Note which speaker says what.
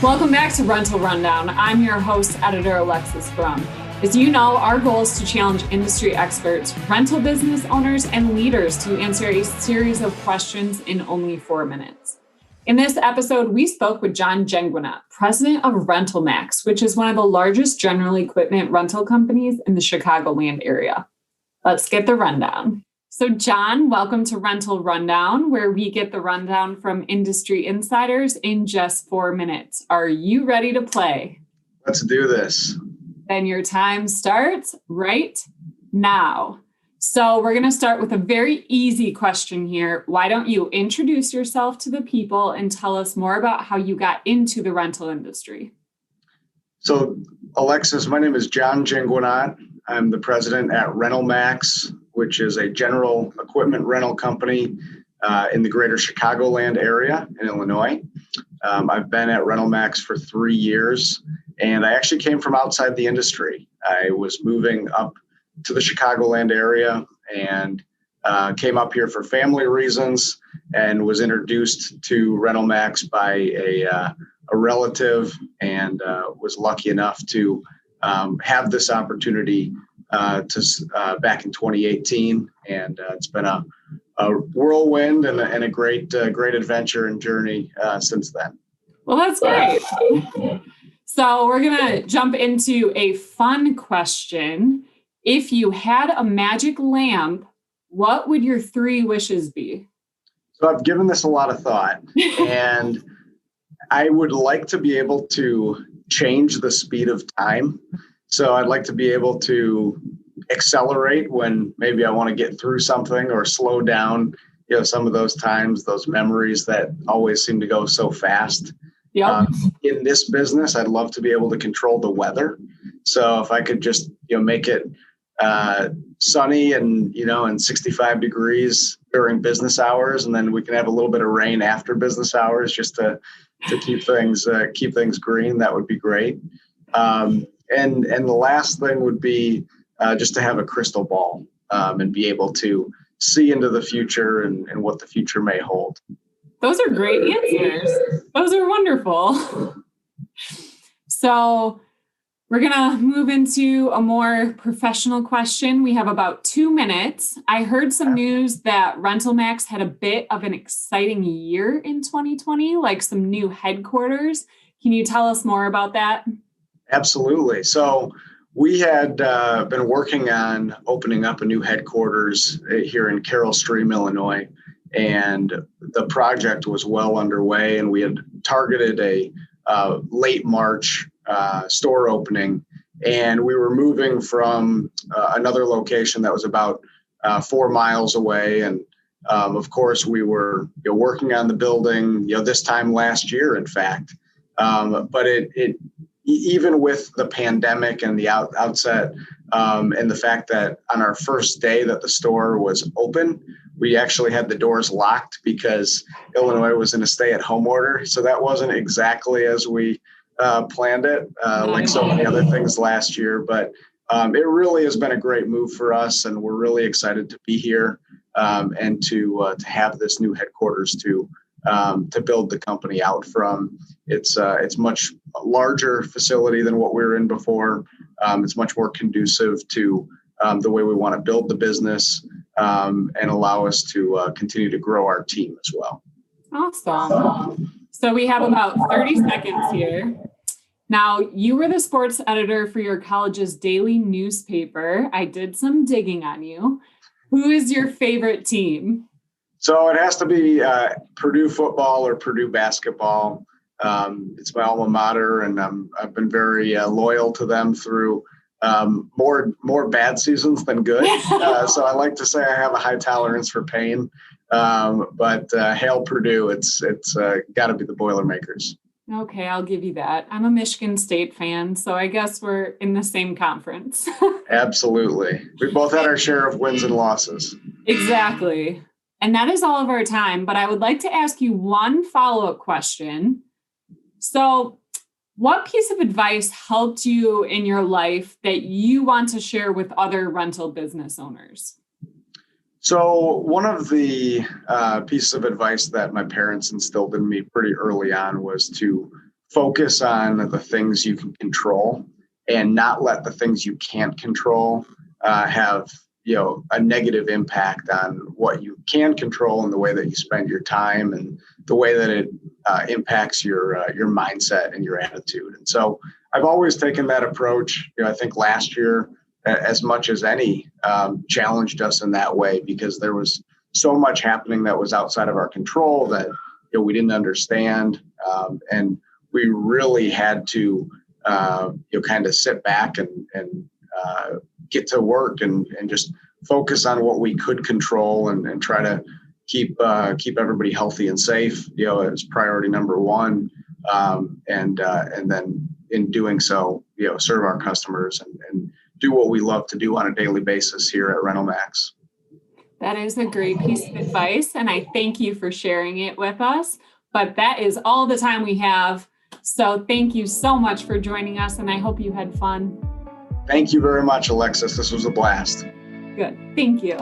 Speaker 1: Welcome back to Rental Rundown. I'm your host, Editor Alexis Brumm. As you know, our goal is to challenge industry experts, rental business owners, and leaders to answer a series of questions in only 4 minutes. In this episode, we spoke with John Jeanguenat, president of RentalMax, which is one of the largest general equipment rental companies in the Chicagoland area. Let's get the rundown. So John, welcome to Rental Rundown, where we get the rundown from industry insiders in just 4 minutes. Are you ready to play?
Speaker 2: Let's do this.
Speaker 1: Then your time starts right now. So we're going to start with a very easy question here. Why don't you introduce yourself to the people and tell us more about how you got into the rental industry?
Speaker 2: So Alexis, my name is John Jeanguenat. I'm the president at RentalMax, which is a general equipment rental company in the greater Chicagoland area in Illinois. I've been at RentalMax for 3 years, and I actually came from outside the industry. I was moving up to the Chicagoland area and came up here for family reasons and was introduced to RentalMax by a relative, and was lucky enough to have this opportunity back in 2018, and it's been a whirlwind and a great adventure and journey since then.
Speaker 1: Well, that's great. So we're gonna jump into a fun question. If you had a magic lamp, what would your 3 wishes be?
Speaker 2: So I've given this a lot of thought, and I would like to be able to change the speed of time. So I'd like to be able to accelerate when maybe I want to get through something, or slow down, some of those times, those memories that always seem to go so fast.
Speaker 1: Yep.
Speaker 2: In this business, I'd love to be able to control the weather. So if I could just, make it sunny and 65 degrees during business hours, and then we can have a little bit of rain after business hours, just to keep things green, that would be great. And the last thing would be just to have a crystal ball and be able to see into the future and what the future may hold.
Speaker 1: Those are great answers. Those are wonderful. So we're going to move into a more professional question. We have about 2 minutes. I heard some news that RentalMax had a bit of an exciting year in 2020, like some new headquarters. Can you tell us more about that?
Speaker 2: Absolutely. So we had been working on opening up a new headquarters here in Carroll Stream, Illinois, and the project was well underway, and we had targeted a late March store opening, and we were moving from another location that was about 4 miles away. And of course, we were working on the building this time last year, in fact. But it even with the pandemic and the outset, and the fact that on our first day that the store was open, we actually had the doors locked because Illinois was in a stay-at-home order. So that wasn't exactly as we planned it, like so many other things last year. But it really has been a great move for us, and we're really excited to be here and to have this new headquarters to build the company out from. It's much larger facility than what we were in before. It's much more conducive to the way we want to build the business, and allow us to continue to grow our team as well.
Speaker 1: Awesome. So we have about 30 seconds here. Now, you were the sports editor for your college's daily newspaper. I did some digging on you. Who is your favorite team?
Speaker 2: So it has to be Purdue football or Purdue basketball. It's my alma mater, and I've been very loyal to them through more bad seasons than good. So I like to say I have a high tolerance for pain. But hail Purdue! It's got to be the Boilermakers.
Speaker 1: Okay, I'll give you that. I'm a Michigan State fan, so I guess we're in the same conference.
Speaker 2: Absolutely. We both had our share of wins and losses.
Speaker 1: Exactly. And that is all of our time, but I would like to ask you one follow-up question. So what piece of advice helped you in your life that you want to share with other rental business owners?
Speaker 2: So one of the pieces of advice that my parents instilled in me pretty early on was to focus on the things you can control and not let the things you can't control have a negative impact on what you can control and the way that you spend your time and the way that it impacts your mindset and your attitude. And so I've always taken that approach. I think last year, as much as any, challenged us in that way because there was so much happening that was outside of our control that we didn't understand, and we really had to kind of sit back and get to work and just focus on what we could control and try to keep everybody healthy and safe. As priority number one, and then in doing so, serve our customers and do what we love to do on a daily basis here at RentalMax.
Speaker 1: That is a great piece of advice, and I thank you for sharing it with us. But that is all the time we have. So thank you so much for joining us, and I hope you had fun.
Speaker 2: Thank you very much, Alexis. This was a blast.
Speaker 1: Good. Thank you.